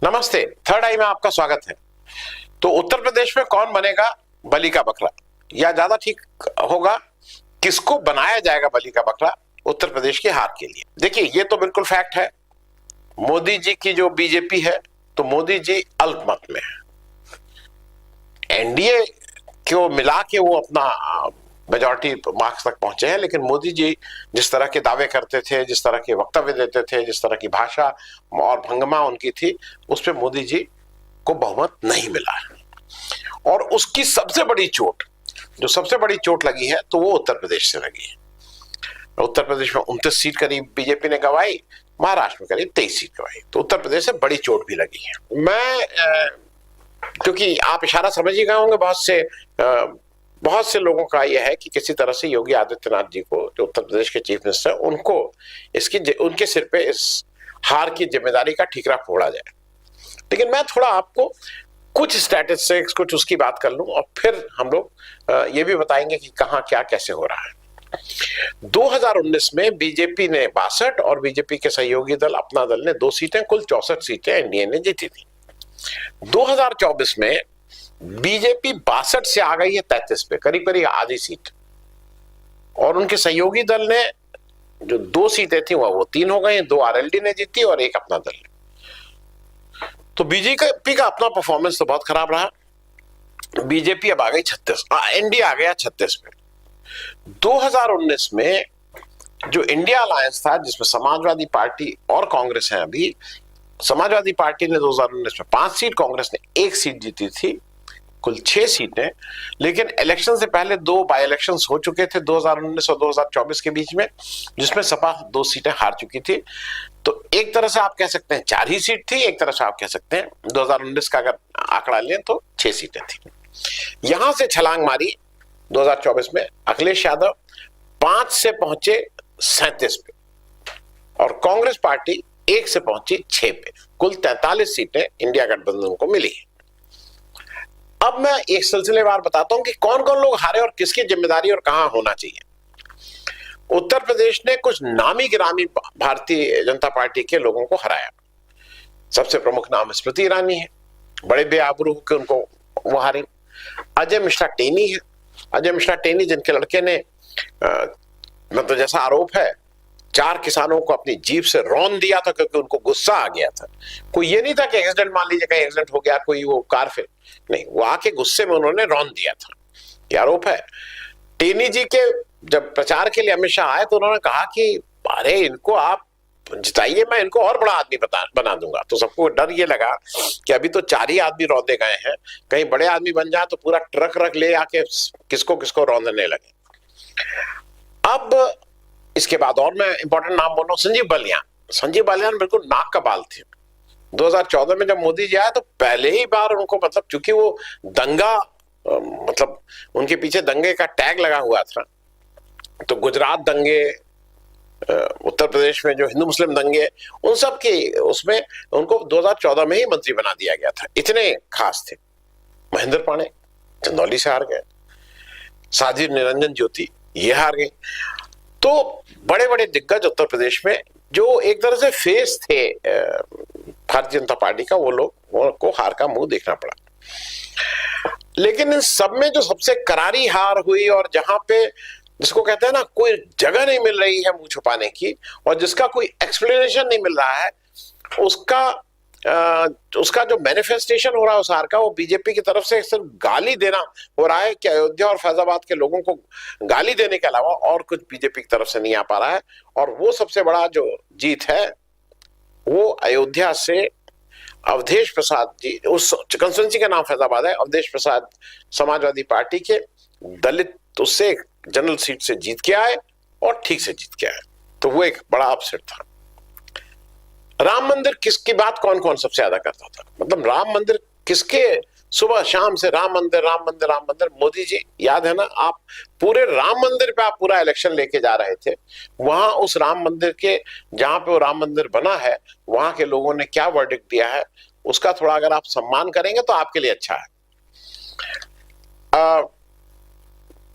नमस्ते। थर्ड आई में आपका स्वागत है। तो उत्तर प्रदेश में कौन बनेगा बलि का बकरा, या ज्यादा ठीक होगा किसको बनाया जाएगा बलि का बकरा उत्तर प्रदेश की हार के लिए? देखिए, ये तो बिल्कुल फैक्ट है। मोदी जी की जो बीजेपी है, तो मोदी जी अल्पमत में है। एनडीए को मिला के वो अपना मेजॉरिटी मार्क्स तक पहुंचे हैं, लेकिन मोदी जी जिस तरह के दावे करते थे, जिस तरह के वक्तव्य देते थे, जिस तरह की भाषा और भंगिमा उनकी थी, उस पर मोदी जी को बहुमत नहीं मिला है। और उसकी सबसे बड़ी चोट लगी है, तो वो उत्तर प्रदेश से लगी है। उत्तर प्रदेश में 29 सीट करीब बीजेपी ने गंवाई, महाराष्ट्र में करीब 23 सीट गंवाई, तो उत्तर प्रदेश से बड़ी चोट भी लगी है। क्योंकि आप इशारा समझ ही गए होंगे, बहुत से लोगों का यह है कि किसी तरह से योगी आदित्यनाथ जी को, जो उत्तर प्रदेश के चीफ मिनिस्टर, उनके सिर पे इस हार की जिम्मेदारी का ठीकरा फोड़ा जाए। लेकिन मैं थोड़ा आपको कुछ स्टैटिस्टिक्स, कुछ उसकी बात कर लूं, और फिर हम लोग ये भी बताएंगे कि कहां क्या कैसे हो रहा है। 2019 में बीजेपी ने 62 और बीजेपी के सहयोगी दल अपना दल ने 2 सीटें, कुल 64 सीटें एनडीए ने जीती थी। 2024 में बीजेपी 62 से आ गई है 33 पे, करीब करीब आधी सीट, और उनके सहयोगी दल ने जो 2 सीटें थी वो 3 हो गई, 2 आरएलडी ने जीती और 1 अपना दल ने। तो बीजेपी का अपना परफॉर्मेंस तो बहुत खराब रहा। बीजेपी अब आ गई 36, एनडीए आ गया 36 पे। 2019 में जो इंडिया अलायंस था, जिसमें समाजवादी पार्टी और कांग्रेस है, अभी समाजवादी पार्टी ने 2019 में 5 सीट, कांग्रेस ने 1 सीट जीती थी, कुल 6 सीटें। लेकिन इलेक्शन से पहले 2 बाई इलेक्शंस हो चुके थे 2019 और 2024 के बीच में, जिसमें सपा 2 सीटें हार चुकी थी। तो एक तरह से आप कह सकते हैं 4 ही सीट थी, एक तरह से आप कह सकते हैं 2019 का अगर आंकड़ा लें तो 6 सीटें थी। यहां से छलांग मारी 2024 में अखिलेश यादव 5 से पहुंचे 37 पे, और कांग्रेस पार्टी 1 से पहुंची 6 पे। कुल 43 सीटें इंडिया गठबंधन को मिली। अब मैं एक सिलसिलेवार बताता हूं कि कौन कौन लोग हारे और किसकी जिम्मेदारी और कहां होना चाहिए। उत्तर प्रदेश ने कुछ नामी गिरामी भारतीय जनता पार्टी के लोगों को हराया। सबसे प्रमुख नाम स्मृति ईरानी है, बड़े बेआबरू होकर उनको वो हारे। अजय मिश्रा टेनी है। अजय मिश्रा टेनी, जिनके लड़के ने मतलब जैसा आरोप है 4 किसानों को अपनी जीप से रौंद दिया था क्योंकि उनको गुस्सा आ गया था। कोई ये नहीं था कि एक्सीडेंट, मान लीजिए कहीं एक्सीडेंट हो गया, कोई वो कार फिर नहीं, वो आके गुस्से में उन्होंने रौंद दिया था, ये आरोप है। टेनी जी के जब प्रचार के लिए अमित शाह आए तो उन्होंने कहा कि अरे इनको आप जिताइए, मैं इनको और बड़ा आदमी बना दूंगा। तो सबको डर ये लगा कि अभी तो 4 ही आदमी रौंदे गए हैं, कहीं बड़े आदमी बन जाए तो पूरा ट्रक ले आके किसको किसको रौंदने लगे। अब इसके बाद और मैं इंपॉर्टेंट नाम बोल रहा हूं, संजीव बलियान। संजीव बलियान बिल्कुल नाक का बाल थे। 2014 में जब मोदी जी आया तो पहले ही बार उनको, मतलब चूंकि वो दंगा, मतलब उनके पीछे दंगे का टैग लगा हुआ था, तो गुजरात दंगे, उत्तर प्रदेश में जो हिंदू मुस्लिम दंगे, उन सब के उसमें उनको 2014 में ही मंत्री बना दिया गया था। इतने खास थे। महेंद्र पांडे चंदौली से हार गए, साध्वी निरंजन ज्योति ये हार गई। तो बड़े बड़े दिग्गज उत्तर प्रदेश में जो एक तरह से फेस थे भारतीय जनता पार्टी का, वो लोग को हार का मुंह देखना पड़ा। लेकिन इन सब में जो सबसे करारी हार हुई, और जहां पे जिसको कहते हैं ना कोई जगह नहीं मिल रही है मुंह छुपाने की, और जिसका कोई एक्सप्लेनेशन नहीं मिल रहा है, उसका जो मैनिफेस्टेशन हो रहा है उस हार का, वो बीजेपी की तरफ से सिर्फ गाली देना हो रहा है कि अयोध्या और फैजाबाद के लोगों को गाली देने के अलावा और कुछ बीजेपी की तरफ से नहीं आ पा रहा है। और वो सबसे बड़ा जो जीत है वो अयोध्या से अवधेश प्रसाद जी, उस कंस्टिट्यूंसी का नाम फैजाबाद है, अवधेश प्रसाद समाजवादी पार्टी के दलित, उससे जनरल सीट से जीत के आए और ठीक से जीत के आए। तो वो एक बड़ा अपसेट था। राम मंदिर किसकी बात कौन कौन सबसे ज्यादा करता था, मतलब राम मंदिर किसके, सुबह शाम से राम मंदिर राम मंदिर राम मंदिर। मोदी जी, याद है ना, आप पूरे राम मंदिर पे आप पूरा इलेक्शन लेके जा रहे थे। वहां उस राम मंदिर के, जहां पे वो राम मंदिर बना है, वहां के लोगों ने क्या वर्डिक्ट दिया है, उसका थोड़ा अगर आप सम्मान करेंगे तो आपके लिए अच्छा है।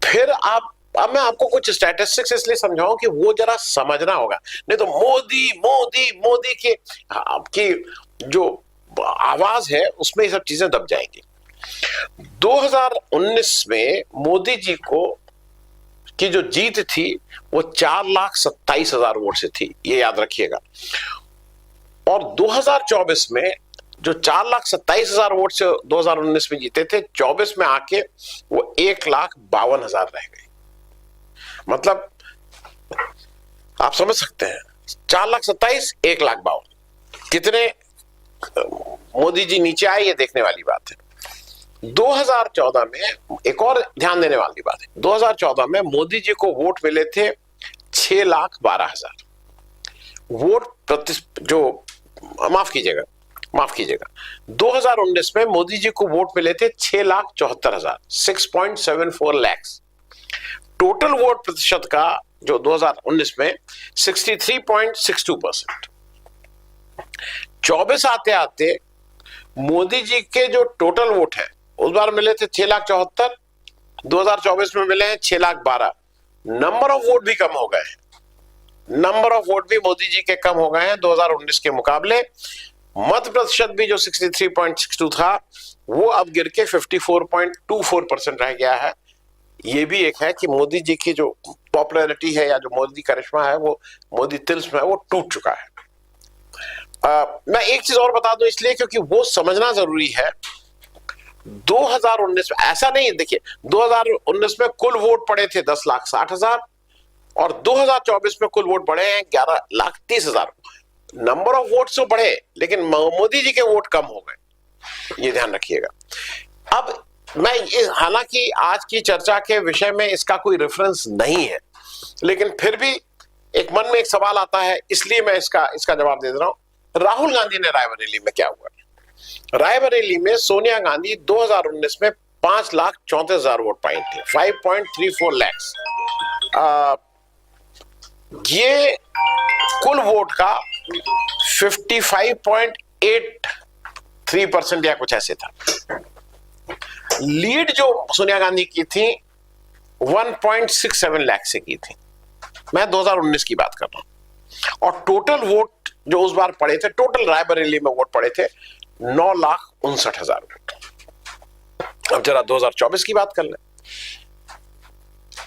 फिर अब मैं आपको कुछ स्टैटिस्टिक्स इसलिए समझाऊं कि वो जरा समझना होगा, नहीं तो मोदी मोदी मोदी की आपकी जो आवाज है उसमें ये सब चीजें दब जाएंगी। 2019 में मोदी जी को की जो जीत थी वो 4,27,000 वोट से थी, ये याद रखिएगा। और 2024 में जो 4,27,000 वोट से 2019 में जीते थे, 24 में आके वो 1,52,000 रह गए। मतलब आप समझ सकते हैं, 4,27,000 1,52,000 कितने मोदी जी नीचे आए, ये देखने वाली बात है। 2014 में एक और ध्यान देने वाली बात है, 2014 में मोदी जी को वोट मिले थे 6,12,000 वोट जो माफ कीजिएगा 2019 में मोदी जी को वोट मिले थे 6,74,000 6.74 लाख। टोटल वोट प्रतिशत का जो 2019 में 63.62%। 24 आते आते मोदी जी के जो टोटल वोट है उस बार मिले थे 6,74,000, 2024 में मिले हैं 6,12,000। नंबर ऑफ वोट भी कम हो गए हैं, नंबर ऑफ वोट भी मोदी जी के कम हो गए हैं 2019 के मुकाबले। मत प्रतिशत भी जो 63.62 था वो अब गिर के 54.24% रह गया है। ये भी एक है कि मोदी जी की जो पॉपुलैरिटी है या जो मोदी करिश्मा है, वो मोदी तिल्स्म है, वो टूट चुका है। मैं एक चीज और बता दूं इसलिए क्योंकि वो समझना जरूरी है। 2019 में ऐसा नहीं है, देखिए 2019 में कुल वोट पड़े थे 10,60,000 और 2024 में कुल वोट बढ़े हैं 11,30,000। नंबर ऑफ वोट्स तो बढ़े लेकिन मोदी जी के वोट कम हो गए, ये ध्यान रखिएगा। अब मैं हालांकि आज की चर्चा के विषय में इसका कोई रेफरेंस नहीं है, लेकिन फिर भी एक मन में एक सवाल आता है, इसलिए मैं इसका जवाब दे रहा हूं। राहुल गांधी ने रायबरेली में क्या हुआ? रायबरेली में सोनिया गांधी 2019 में 5,34,000 वोट पाई थी, 5.34 लाख। ये कुल वोट का 55.83% या कुछ ऐसे था। लीड जो सोनिया गांधी की थी 1.67 लाख से की थी, मैं 2019 की बात कर रहा हूं। और टोटल वोट जो उस बार पड़े थे, टोटल रायबरेली में वोट पड़े थे 9,59,000 वोट। अब जरा 2024 की बात कर लें,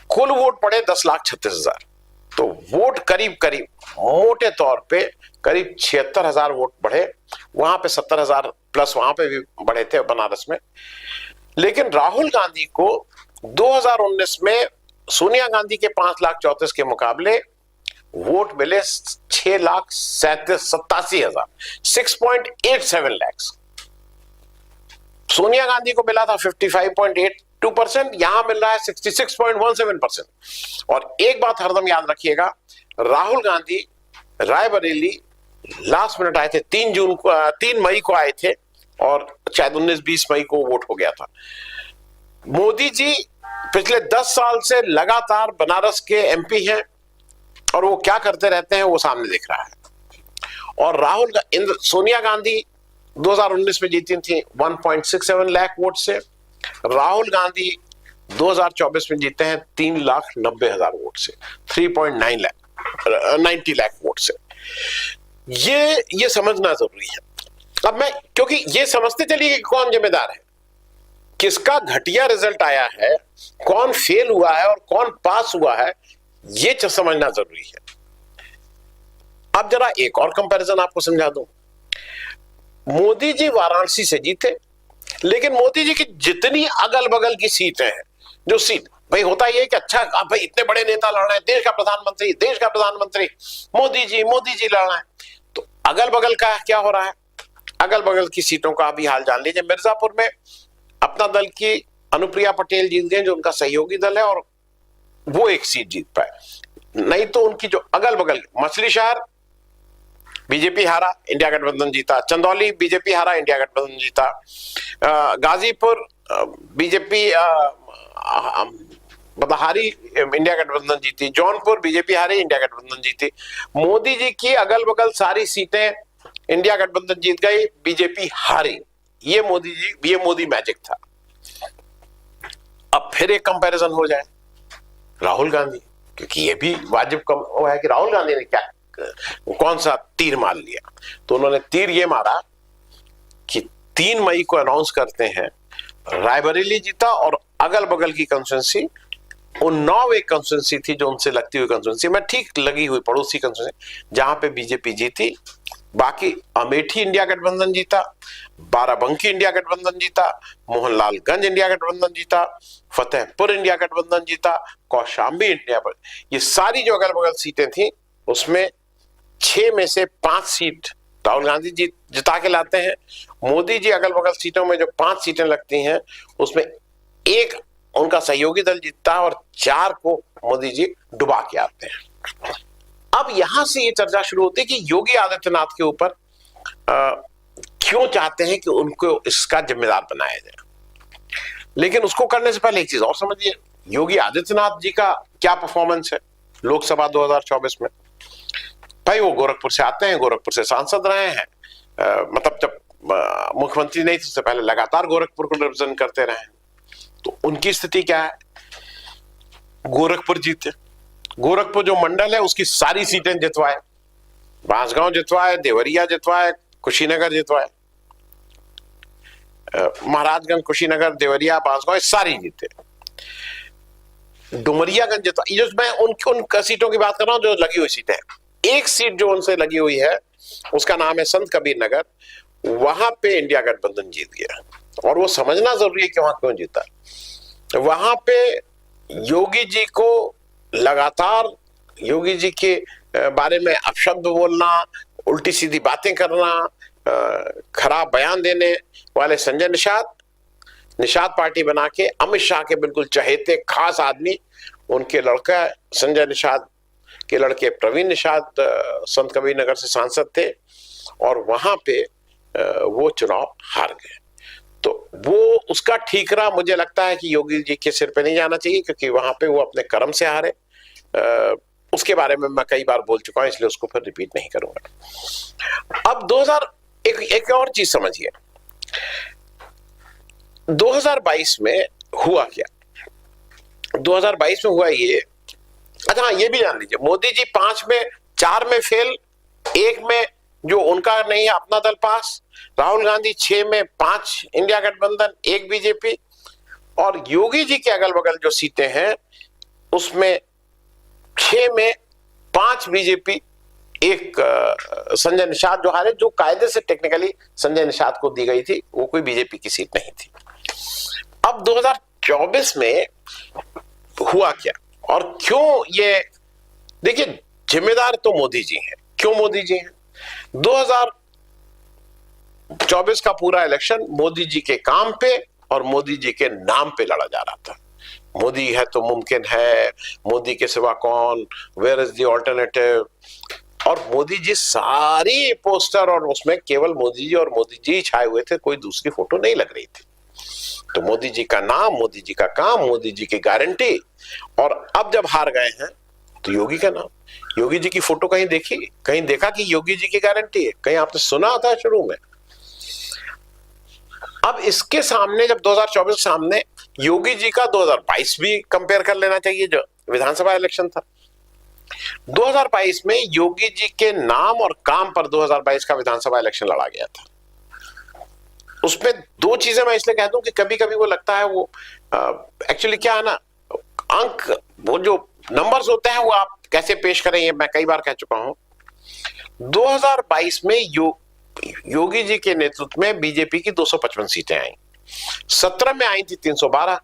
कुल वोट पड़े 10,36,000, तो वोट करीब करीब मोटे तौर पे करीब 76,000 वोट बढ़े। वहां पे 70,000 प्लस वहां पे भी बढ़े थे बनारस में। लेकिन राहुल गांधी को 2019 में सोनिया गांधी के 5,34,000 के मुकाबले वोट मिले 6,87,000, 6.87 लाख। सोनिया गांधी को मिला था 55.82%, यहां मिल रहा है 66.17%। और एक बात हरदम याद रखिएगा, राहुल गांधी रायबरेली लास्ट मिनट आए थे, 3 मई को आए थे और शायद 19-20 मई को वोट हो गया था। मोदी जी पिछले 10 साल से लगातार बनारस के एमपी हैं और वो क्या करते रहते हैं वो सामने दिख रहा है। और सोनिया गांधी 2019 में जीती थी 1.67 लाख वोट से, राहुल गांधी 2024 में जीते हैं 3,90,000 वोट से, 3.90 लाख वोट से। ये समझना जरूरी है। अब मैं क्योंकि ये समझते चलिए कि कौन जिम्मेदार है, किसका घटिया रिजल्ट आया है, कौन फेल हुआ है और कौन पास हुआ है, ये समझना जरूरी है। अब जरा एक और कंपैरिजन आपको समझा दूं। मोदी जी वाराणसी से जीते, लेकिन मोदी जी की जितनी अगल बगल की सीटें हैं, जो सीट भाई होता ये कि अच्छा भाई इतने बड़े नेता लड़ रहे हैं, देश का प्रधानमंत्री मोदी जी लड़ रहे हैं, तो अगल बगल का क्या हो रहा है? अगल बगल की सीटों का भी हाल जान लीजिए। मिर्जापुर में अपना दल की अनुप्रिया पटेल जीत गए, जो उनका सहयोगी दल है, और वो एक सीट जीत पाए। नहीं तो उनकी जो अगल बगल, मछली शहर बीजेपी हारा, इंडिया गठबंधन जीता। चंदौली बीजेपी हारा, इंडिया गठबंधन जीता। गाजीपुर बीजेपी हारी, इंडिया गठबंधन जीती। जौनपुर बीजेपी हारी, इंडिया गठबंधन जीती। मोदी जी की अगल बगल सारी सीटें इंडिया गठबंधन जीत गई, बीजेपी हारी। ये मोदी मैजिक था। अब फिर एक कंपैरिजन हो जाए राहुल गांधी, क्योंकि ये भी वाजिब वो है कि राहुल गांधी ने कौन सा तीर मार लिया। तो उन्होंने तीर ये मारा कि 3 मई को अनाउंस करते हैं, रायबरेली जीता और अगल बगल की कंस्टिट्यूंसी उन्नाव एक कंस्टिट्यूंसी थी जो उनसे लगती हुई कंस्टिट्यूंसी में ठीक लगी हुई पड़ोसी कंस्टिट्यूंसी जहां पे बीजेपी जीती। बाकी अमेठी इंडिया गठबंधन जीता, बाराबंकी इंडिया गठबंधन जीता, मोहनलालगंज इंडिया गठबंधन जीता, फतेहपुर इंडिया गठबंधन जीता, कौशाम्बी इंडिया, ये सारी जो अगल बगल सीटें थी उसमें 6 में से 5 सीट राहुल गांधी जी जिता के लाते हैं। मोदी जी अगल बगल सीटों में जो 5 सीटें लगती हैं उसमें एक उनका सहयोगी दल जीतता है और 4 को मोदी जी डुबा के आते हैं। अब यहां से ये चर्चा शुरू होती है कि योगी आदित्यनाथ के ऊपर क्यों चाहते हैं कि उनको इसका जिम्मेदार बनाया जाए। लेकिन उसको करने से पहले एक चीज और समझिए, योगी आदित्यनाथ जी का क्या परफॉर्मेंस है लोकसभा 2024 में। भाई वो गोरखपुर से आते हैं, गोरखपुर से सांसद रहे हैं, मतलब जब मुख्यमंत्री नहीं थे उससे पहले लगातार गोरखपुर को रिप्रेजेंट करते रहे हैं। तो उनकी स्थिति क्या है, गोरखपुर जीते, गोरखपुर जो मंडल है उसकी सारी सीटें जितवाए, बांसगांव जितवाए, देवरिया जितवाए, कुशीनगर जितवाए, महाराजगंज, कुशीनगर, देवरिया, बांसगांव सारी जीते, डुमरियागंज जितवाए। ये मैं उन सीटों की बात कर रहा हूं जो लगी हुई सीटें। एक सीट जो उनसे लगी हुई है उसका नाम है संत कबीर नगर, वहां पे इंडिया गठबंधन जीत गया और वो समझना जरूरी है कि वहां क्यों जीता। वहां पे योगी जी को लगातार योगी जी के बारे में अपशब्द बोलना, उल्टी सीधी बातें करना, खराब बयान देने वाले संजय निषाद पार्टी बना के अमित शाह के बिल्कुल चहेते खास आदमी, उनके लड़का संजय निषाद के लड़के प्रवीण निषाद संत कबीर नगर से सांसद थे और वहां पे वो चुनाव हार गए। तो वो उसका ठीकरा मुझे लगता है कि योगी जी के सिर पे नहीं जाना चाहिए क्योंकि वहां पे वो अपने कर्म से हारे। उसके बारे में मैं कई बार बोल चुका हूं इसलिए उसको फिर रिपीट नहीं करूंगा। अब 2000 एक और चीज समझिए, 2022 में हुआ क्या। 2022 में हुआ ये, अच्छा हाँ ये भी जान लीजिए, मोदी जी 5 में 4 में फेल, 1 में जो उनका नहीं है अपना दल पास, राहुल गांधी 6 में 5 इंडिया गठबंधन, 1 बीजेपी, और योगी जी के अगल बगल जो सीटें हैं उसमें 6 में 5 बीजेपी, 1 संजय निषाद जो हारे, जो कायदे से टेक्निकली संजय निषाद को दी गई थी, वो कोई बीजेपी की सीट नहीं थी। अब 2024 में हुआ क्या और क्यों, ये देखिए जिम्मेदार तो मोदी जी हैं। क्यों मोदी जी हैं? 2024 का पूरा इलेक्शन मोदी जी के काम पे और मोदी जी के नाम पे लड़ा जा रहा था। मोदी है तो मुमकिन है, मोदी के सिवा कौन, वेयर इज द ऑल्टरनेटिव, और मोदी जी सारी पोस्टर और उसमें केवल मोदी जी और मोदी जी छाए हुए थे, कोई दूसरी फोटो नहीं लग रही थी। तो मोदी जी का नाम, मोदी जी का काम, मोदी जी की गारंटी, और अब जब हार गए हैं तो योगी का नाम, योगी जी की फोटो कहीं देखी, कहीं देखा कि योगी जी की गारंटी है, कहीं आपने सुना था शुरू में। अब इसके सामने जब 2024 सामने, योगी जी का 2022 भी कंपेयर कर लेना चाहिए जो विधानसभा इलेक्शन था। 2022 में योगी जी के नाम और काम पर 2022 का विधानसभा इलेक्शन लड़ा गया था। उसमें 2 चीजें मैं इसलिए कहता हूं कि कभी कभी वो लगता है वो एक्चुअली क्या है ना, अंक, वो जो नंबर्स होते हैं वो आप कैसे पेश करें, ये मैं कई बार कह चुका हूं। 2022 में योगी जी के नेतृत्व में बीजेपी की 255 सीटें आई, 17 में आई थी 312,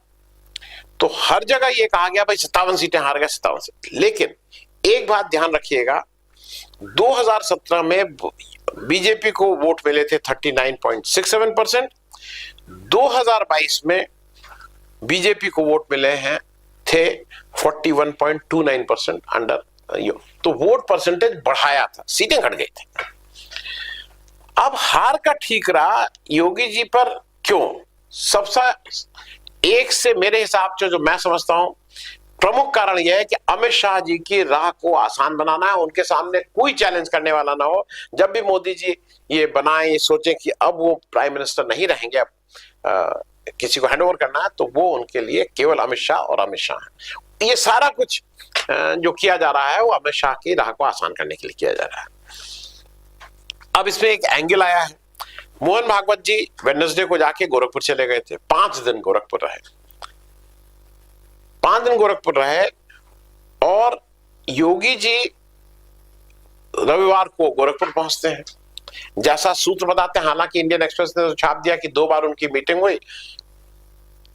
तो हर जगह ये कहा गया भाई 57 सीटें हार गए, 57 सीटें। लेकिन एक बात ध्यान रखिएगा, 2017 में बीजेपी को वोट मिले थे 39.67%, 2022 में बीजेपी को वोट मिले हैं थे 41.29% अंडर यो, तो वोट परसेंटेज बढ़ाया था, सीटें घट गई थी। अब हार का ठीकरा योगी जी पर क्यों? सबसे एक से मेरे हिसाब से जो मैं समझता हूं प्रमुख कारण यह है कि अमित शाह जी की राह को आसान बनाना है, उनके सामने कोई चैलेंज करने वाला ना हो। जब भी मोदी जी ये बनाए, ये सोचें कि अब वो प्राइम मिनिस्टर नहीं रहेंगे, अब किसी को हैंडओवर करना है, तो वो उनके लिए केवल अमित शाह और अमित शाह है। ये सारा कुछ जो किया जा रहा है वो अमित शाह की राह को आसान करने के लिए किया जा रहा है। अब इसमें एक एंगल आया है, मोहन भागवत जी वेडनेसडे को जाके गोरखपुर चले गए थे, 5 दिन गोरखपुर रहे, 5 दिन गोरखपुर रहे, और योगी जी रविवार को गोरखपुर पहुंचते हैं। जैसा सूत्र बताते हैं, हालांकि इंडियन एक्सप्रेस ने तो छाप दिया कि 2 बार उनकी मीटिंग हुई,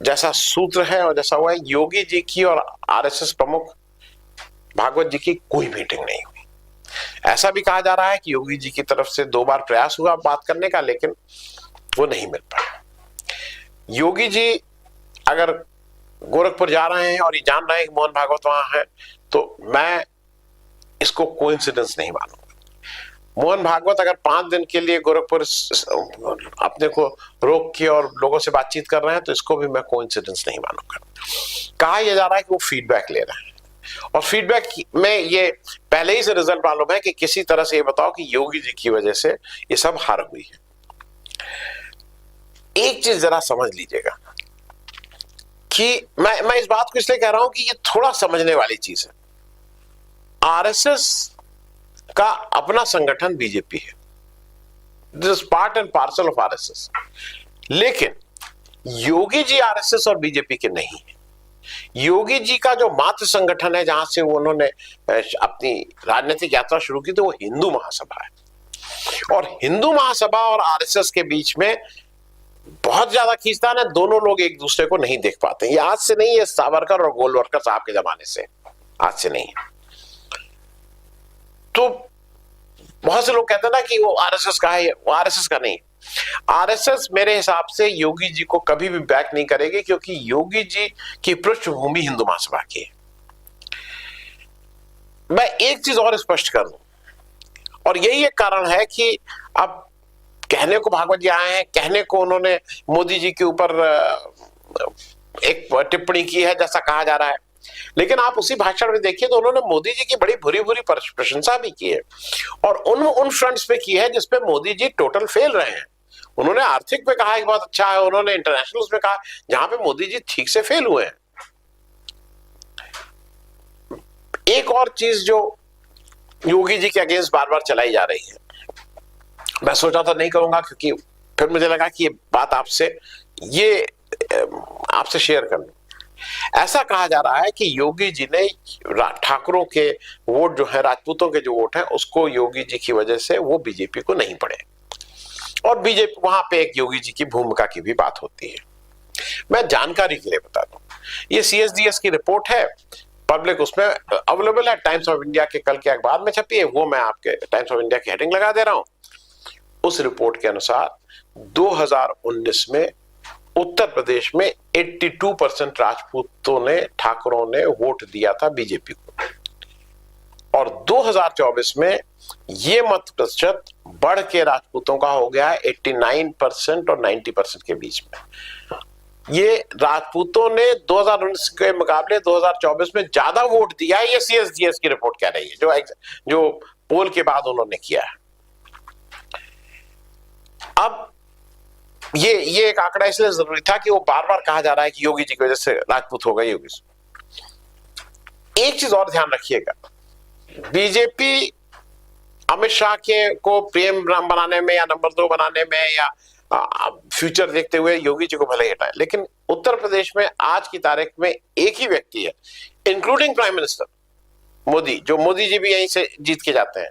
जैसा सूत्र है और जैसा हुआ है, योगी जी की और आरएसएस प्रमुख भागवत जी की कोई मीटिंग नहीं हुई। ऐसा भी कहा जा रहा है कि योगी जी की तरफ से 2 बार प्रयास हुआ बात करने का, लेकिन वो नहीं मिल पाया। योगी जी अगर गोरखपुर जा रहे हैं और ये जान रहे हैं कि मोहन भागवत वहां है, तो मैं इसको कोइंसिडेंस नहीं मानूंगा। मोहन भागवत अगर 5 दिन के लिए गोरखपुर अपने को रोक के और लोगों से बातचीत कर रहे हैं, तो इसको भी मैं कोइंसिडेंस नहीं मानूंगा। कहा यह जा रहा है कि वो फीडबैक ले रहे हैं, और फीडबैक में ये पहले ही से रिजल्ट मालूम है कि किसी तरह से ये बताओ कि योगी जी की वजह से ये सब हार हुई है। एक चीज जरा समझ लीजिएगा कि मैं इस बात को इसलिए कह रहा हूं कि ये थोड़ा समझने वाली चीज है। आरएसएस का अपना संगठन बीजेपी है, this is part and parcel of RSS, लेकिन योगी जी आरएसएस और बीजेपी के नहीं है। योगी जी का जो मातृ संगठन है, जहां से वो उन्होंने अपनी राजनीतिक यात्रा शुरू की, तो वो हिंदू महासभा है, और हिंदू महासभा और आरएसएस के बीच में बहुत ज्यादा खींचतान है। दोनों लोग एक दूसरे को नहीं देख पाते। ये आज से नहीं है, सावरकर और गोलवलकर साहब के जमाने से, आज से नहीं है। तो बहुत से लोग कहते हैं ना कि वो आरएसएस का है, वो आरएसएस का नहीं। आरएसएस मेरे हिसाब से योगी जी को कभी भी बैक नहीं करेगी, क्योंकि योगी जी की पृष्ठभूमि हिंदू महासभा की है। मैं एक चीज और स्पष्ट कर दूं, और यही एक कारण है कि अब कहने को भागवत जी आए हैं, कहने को उन्होंने मोदी जी के ऊपर एक टिप्पणी की है जैसा कहा जा रहा है, लेकिन आप उसी भाषण में देखिए तो उन्होंने मोदी जी की बड़ी बुरी बुरी प्रशंसा भी की है, और उन फ्रंट्स पे की है जिसपे मोदी जी टोटल फेल रहे हैं। उन्होंने आर्थिक पे कहा कि बहुत अच्छा है, उन्होंने इंटरनेशनल पे कहा जहां पे मोदी जी ठीक से फेल हुए हैं। एक और चीज जो योगी जी के अगेंस्ट बार बार चलाई जा रही है, मैं सोचा था नहीं करूंगा, क्योंकि फिर मुझे लगा कि ये बात आपसे शेयर कर लूं। ऐसा कहा जा रहा है कि योगी जी ने ठाकुरों के वोट जो है, राजपूतों के जो वोट है, उसको योगी जी की वजह से वो बीजेपी को नहीं पड़े, और बीजेपी वहां पे एक योगी जी की भूमिका की भी बात होती है। मैं जानकारी के लिए बता दूं, ये सीएसडीएस की रिपोर्ट है, पब्लिक उसमें अवेलेबल है, टाइम्स ऑफ इंडिया के कल के अखबार में छपी है, वो मैं आपके टाइम्स ऑफ इंडिया की हेडिंग लगा दे रहा हूं। उस रिपोर्ट के अनुसार 2019 में उत्तर प्रदेश में 82% राजपूतों ने, ठाकुरों ने वोट दिया था बीजेपी को, और 2024 में ये मत प्रतिशत बढ़ के राजपूतों का हो गया है 89% और 90% के बीच में। ये राजपूतों ने 2019 के मुकाबले 2024 में ज्यादा वोट दिया है, ये सीएसडीएस की रिपोर्ट कह रही है, जो पोल के बाद उन्होंने किया है। अब ये एक आंकड़ा इसलिए जरूरी था कि वो बार बार कहा जा रहा है कि योगी जी की वजह से राजपूत हो गए योगी जी। एक चीज और ध्यान रखिएगा, बीजेपी अमित शाह के को पीएम बनाने में या नंबर 2 बनाने में या फ्यूचर देखते हुए योगी जी को भले ही हटाए, लेकिन उत्तर प्रदेश में आज की तारीख में एक ही व्यक्ति है, इंक्लूडिंग प्राइम मिनिस्टर मोदी, जो मोदी जी भी यहीं से जीत के जाते हैं,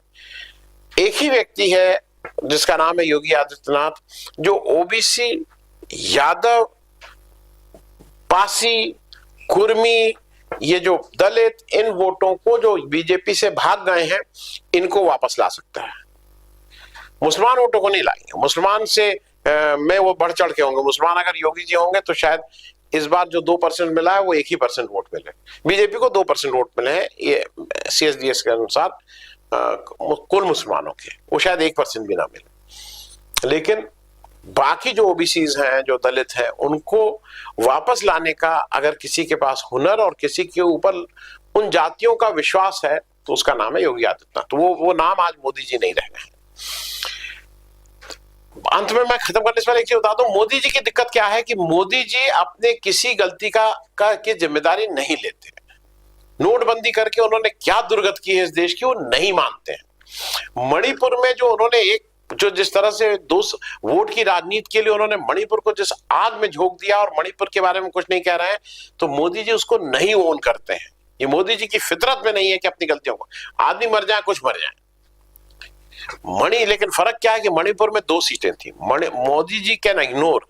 एक ही व्यक्ति है जिसका नाम है योगी आदित्यनाथ, जो ओबीसी, यादव, पासी, कुर्मी, ये जो दलित, इन वोटों को जो बीजेपी से भाग गए हैं, इनको वापस ला सकता है। मुसलमान वोटों को नहीं लाएंगे, मुसलमान से में वो बढ़ चढ़ के होंगे। मुसलमान अगर योगी जी होंगे तो शायद इस बार जो 2% मिला है वो 1 ही % वोट मिले, बीजेपी को 2% वोट मिले हैं, ये सीएसडीएस के अनुसार कुल मुसलमानों के, वो शायद 1% भी ना मिले। लेकिन बाकी जो ओबीसीज हैं, जो दलित हैं, उनको वापस लाने का अगर किसी के पास हुनर और किसी के ऊपर उन जातियों का विश्वास है, तो उसका नाम है योगी आदित्यनाथ। तो वो नाम आज मोदी जी नहीं रह गए। अंत में मैं खत्म करने से पहले एक चीज बता दूं, मोदी जी की दिक्कत क्या है कि मोदी जी अपने किसी गलती की जिम्मेदारी नहीं लेते। नोटबंदी करके उन्होंने क्या दुर्गत की है इस देश की, वो नहीं मानते हैं। मणिपुर में जो उन्होंने एक जो जिस तरह से वोट की राजनीति के लिए उन्होंने मणिपुर को जिस आग में झोंक दिया और मणिपुर के बारे में कुछ नहीं कह रहे हैं, तो मोदी जी उसको नहीं ओन करते हैं। ये मोदी जी की फितरत में नहीं है कि अपनी गलतियों को, आदमी मर जाए कुछ मर जाए। लेकिन फर्क क्या है कि मणिपुर में 2 सीटें थी, मोदी जी कैन इग्नोर,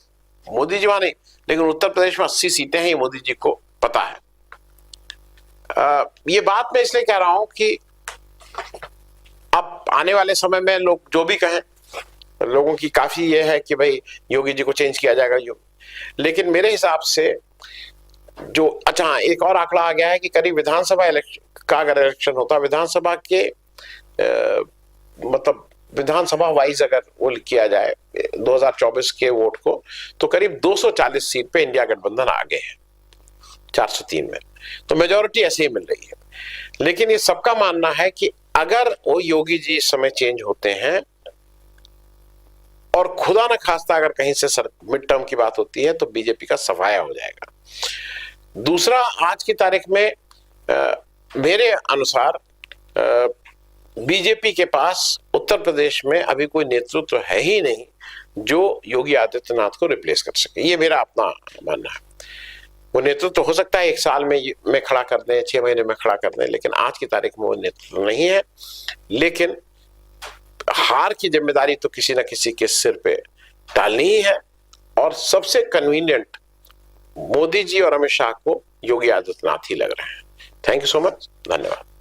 मोदी जी माने, लेकिन उत्तर प्रदेश में 80 सीटें हैं, ये मोदी जी को पता है। ये बात मैं इसलिए कह रहा हूं कि अब आने वाले समय में लोग जो भी कहें, लोगों की काफी ये है कि भाई योगी जी को चेंज किया जाएगा, लेकिन मेरे हिसाब से जो अच्छा एक और आंकड़ा आ गया है कि करीब विधानसभा इलेक्शन का अगर इलेक्शन होता, विधानसभा के मतलब विधानसभा वाइज अगर वो किया जाए 2024 के वोट को, तो करीब 240 सीट पे इंडिया गठबंधन आगे है 403 में, तो मेजोरिटी ऐसे ही मिल रही है। लेकिन ये सबका मानना है कि अगर वो योगी जी इस समय चेंज होते हैं और खुदा न खास्ता अगर कहीं से मिड टर्म की बात होती है, तो बीजेपी का सफाया हो जाएगा। दूसरा, आज की तारीख में मेरे अनुसार बीजेपी के पास उत्तर प्रदेश में अभी कोई नेतृत्व है ही नहीं जो योगी आदित्यनाथ को रिप्लेस कर सके, ये मेरा अपना मानना है। वो नेतृत्व हो सकता है 1 साल में खड़ा कर दें, 6 महीने में खड़ा कर दें, लेकिन आज की तारीख में वो नेतृत्व नहीं है। लेकिन हार की जिम्मेदारी तो किसी न किसी के सिर पे डालनी ही है, और सबसे कन्वीनियंट मोदी जी और अमित शाह को योगी आदित्यनाथ ही लग रहे हैं। थैंक यू सो मच, धन्यवाद।